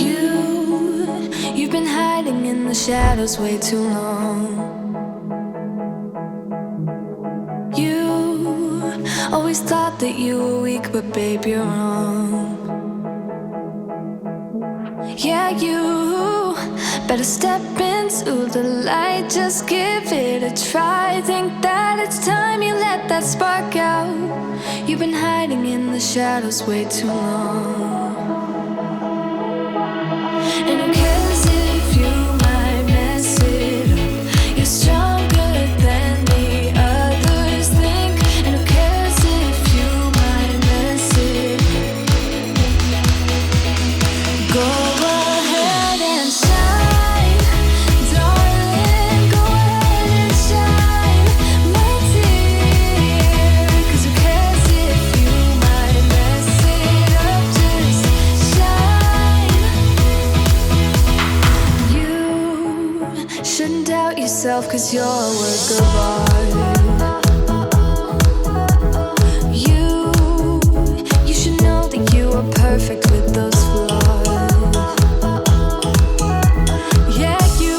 You've been hiding in the shadows way too long. You always thought that you were weak, but babe, you're wrong. Yeah, you better step into the light, just give it a try. Think that it's time you let that spark out. You've been hiding in the shadows way too long. And who cares if you might mess it up? You're stronger than the others think. And who cares if you might mess it up? Go ahead and shine, darling. Go ahead and shine, my dear. 'Cause who cares if you might mess it up? Just shine. You shouldn't doubt yourself, 'cause you're a work of art. You should know that you are perfect with those flaws. Yeah, you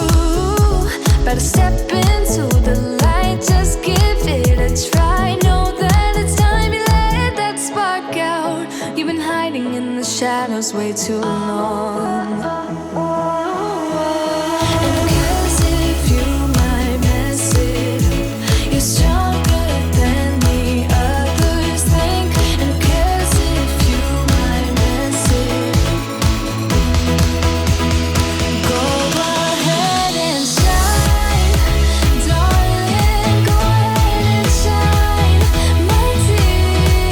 better step into the light, just give it a try. Know that it's time you let that spark out. You've been hiding in the shadows way too long. And who cares if you might mess it up? You're stronger than the others think. And who cares if you might mess it up? Go ahead and shine, darling. Go ahead and shine, my dear.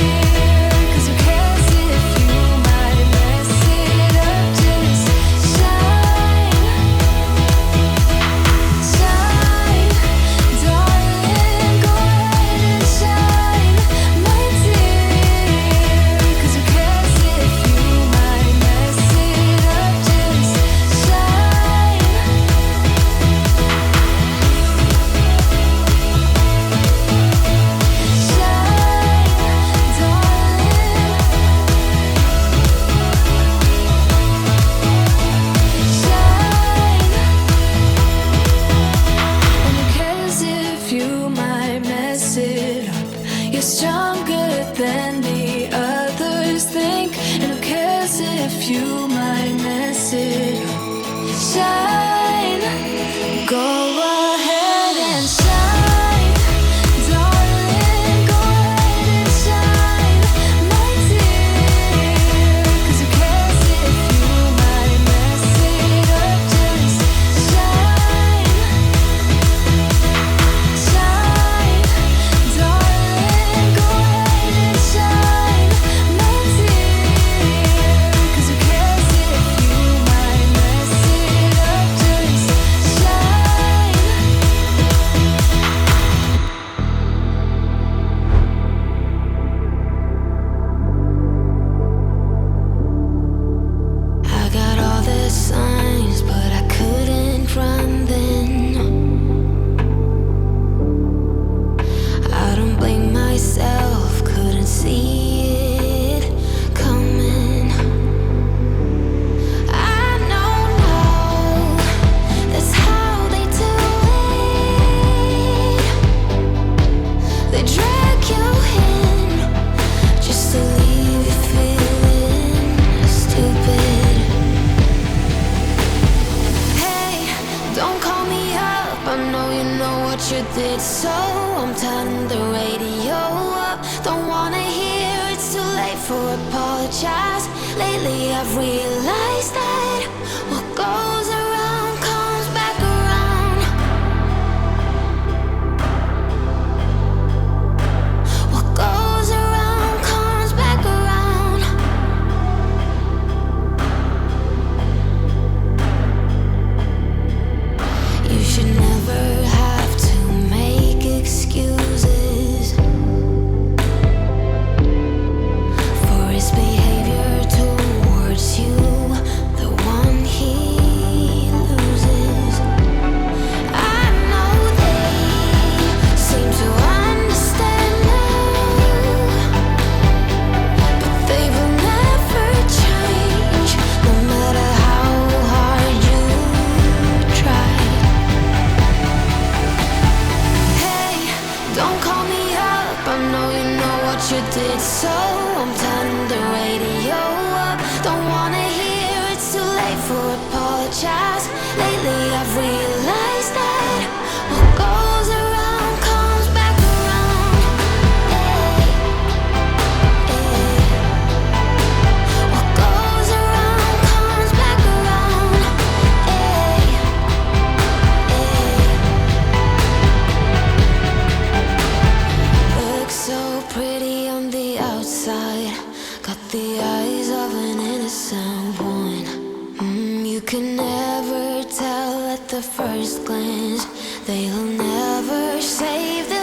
'Cause who cares if you might mess it up? Just shine, shine, darling. Go ahead and shine, my dear. 'Cause who cares if you might mess it up? Just shine. You're stronger than the others think. And who cares if you might mess it up? Shine. Go ahead and shine, darling. Go ahead and shine, my dear. 'Cause who cares if you might mess it up? Just shine, shine, darling. Go ahead and shine, my dear. 'Cause who cares if you might mess it up? Just shine. I got all the signs, but I couldn't run then. I don't blame myself, couldn't see it coming. I know now, that's how they do it. They drag you in just to leave you feeling stupid. Hey, don't call me up, I know you know what you did, so I'm turning the radio up. Don't wanna hear it's too late for apologize. Lately I've realized that what goes around comes back around. What goes around comes back around. You should never have to make excuses for his behavior towards you, the one he so I'm turning the radio up. Don't wanna hear it's too late for apologize. Lately I've realized that what goes around comes back around. Ay, ay. What goes around comes back around. Ay, ay. Look so pretty on the outside, got the eyes of an innocent one. You can never tell at the first glance, they'll never save the